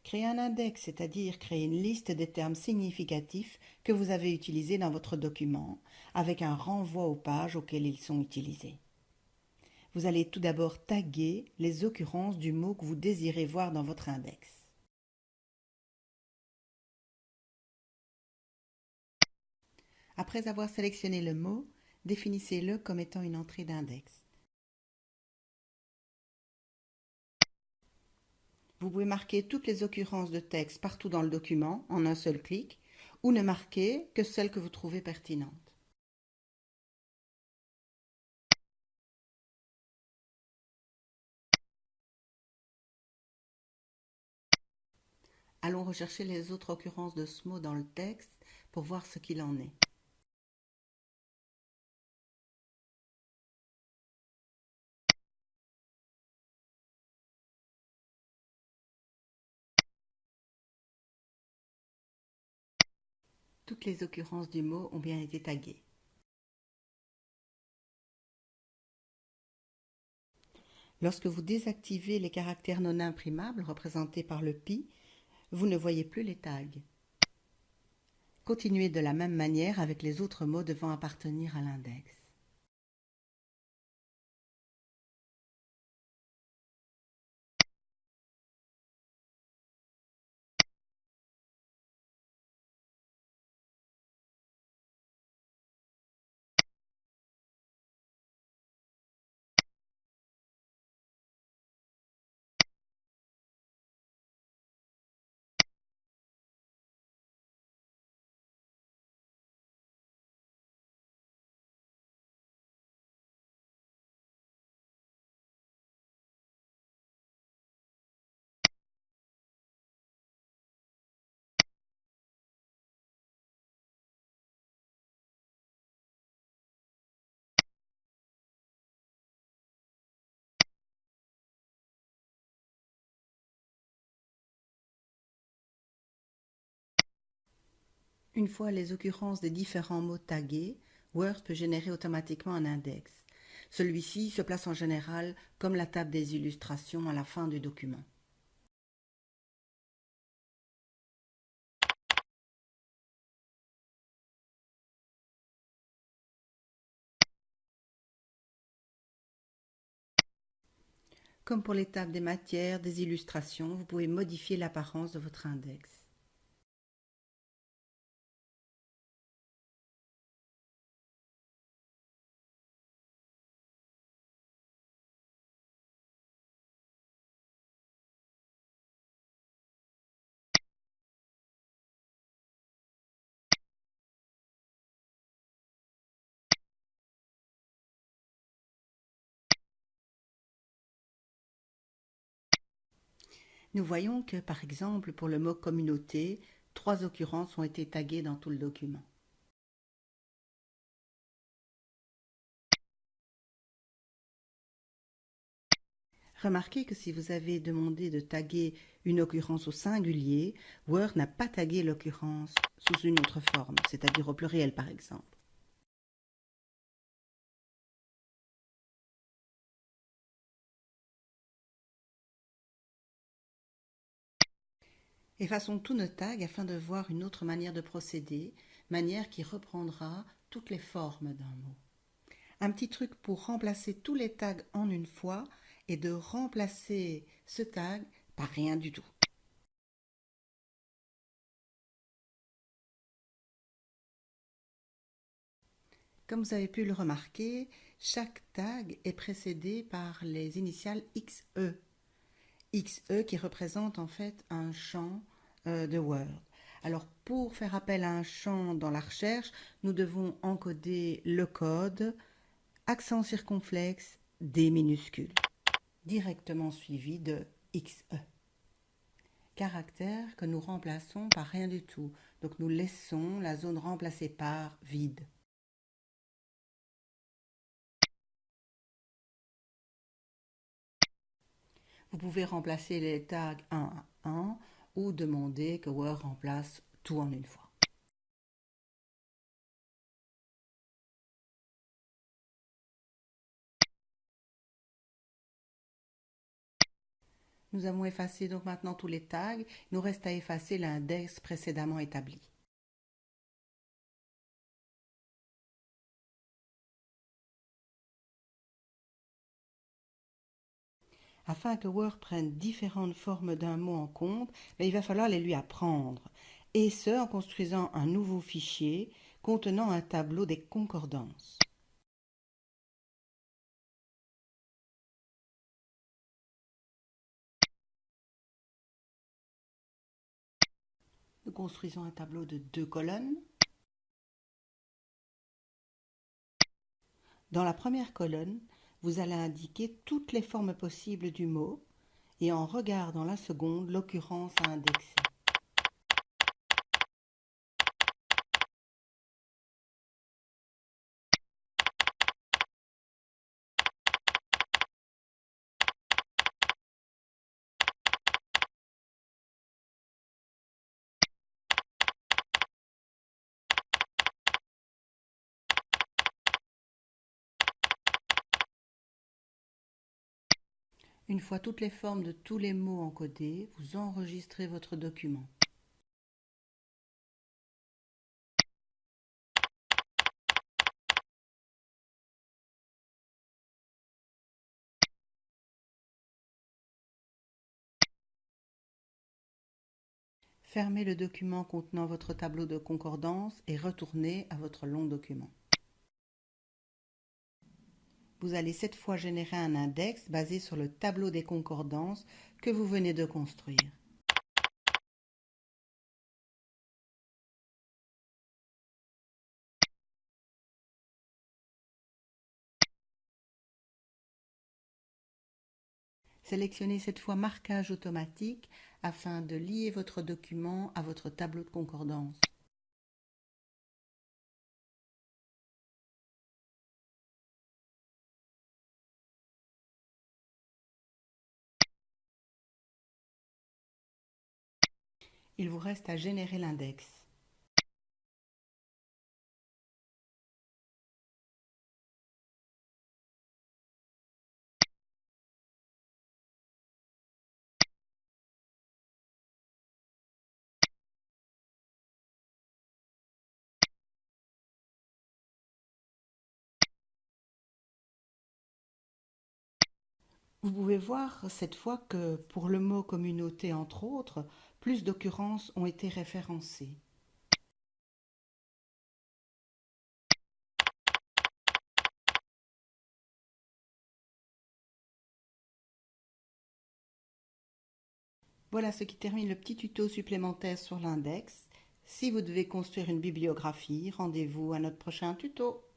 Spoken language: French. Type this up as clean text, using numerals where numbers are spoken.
Créer un index, c'est-à-dire créer une liste des termes significatifs que vous avez utilisés dans votre document, avec un renvoi aux pages auxquelles ils sont utilisés. Vous allez tout d'abord taguer les occurrences du mot que vous désirez voir dans votre index. Après avoir sélectionné le mot, définissez-le comme étant une entrée d'index. Vous pouvez marquer toutes les occurrences de texte partout dans le document en un seul clic, ou ne marquer que celles que vous trouvez pertinentes. Allons rechercher les autres occurrences de ce mot dans le texte pour voir ce qu'il en est. Toutes les occurrences du mot ont bien été taguées. Lorsque vous désactivez les caractères non imprimables représentés par le pi, vous ne voyez plus les tags. Continuez de la même manière avec les autres mots devant appartenir à l'index. Une fois les occurrences des différents mots tagués, Word peut générer automatiquement un index. Celui-ci se place en général comme la table des illustrations à la fin du document. Comme pour les tables des matières, des illustrations, vous pouvez modifier l'apparence de votre index. Nous voyons que, par exemple, pour le mot communauté, 3 occurrences ont été taguées dans tout le document. Remarquez que si vous avez demandé de taguer une occurrence au singulier, Word n'a pas tagué l'occurrence sous une autre forme, c'est-à-dire au pluriel par exemple. Effaçons tous nos tags afin de voir une autre manière de procéder, manière qui reprendra toutes les formes d'un mot. Un petit truc pour remplacer tous les tags en une fois est de remplacer ce tag par rien du tout. Comme vous avez pu le remarquer, chaque tag est précédé par les initiales XE. XE qui représente en fait un champ de Word. Alors pour faire appel à un champ dans la recherche, nous devons encoder le code accent circonflexe D minuscule, directement suivi de XE. Caractère que nous remplaçons par rien du tout. Donc nous laissons la zone remplacée par vide. Vous pouvez remplacer les tags un à un ou demander que Word remplace tout en une fois. Nous avons effacé donc maintenant tous les tags. Il nous reste à effacer l'index précédemment établi. Afin que Word prenne différentes formes d'un mot en compte, il va falloir les lui apprendre. Et ce, en construisant un nouveau fichier contenant un tableau des concordances. Nous construisons un tableau de 2 colonnes. Dans la première colonne, vous allez indiquer toutes les formes possibles du mot et en regardant la seconde, l'occurrence à indexer. Une fois toutes les formes de tous les mots encodées, vous enregistrez votre document. Fermez le document contenant votre tableau de concordance et retournez à votre long document. Vous allez cette fois générer un index basé sur le tableau des concordances que vous venez de construire. Sélectionnez cette fois marquage automatique afin de lier votre document à votre tableau de concordance. Il vous reste à générer l'index. Vous pouvez voir cette fois que pour le mot communauté entre autres, plus d'occurrences ont été référencées. Voilà ce qui termine le petit tuto supplémentaire sur l'index. Si vous devez construire une bibliographie, rendez-vous à notre prochain tuto.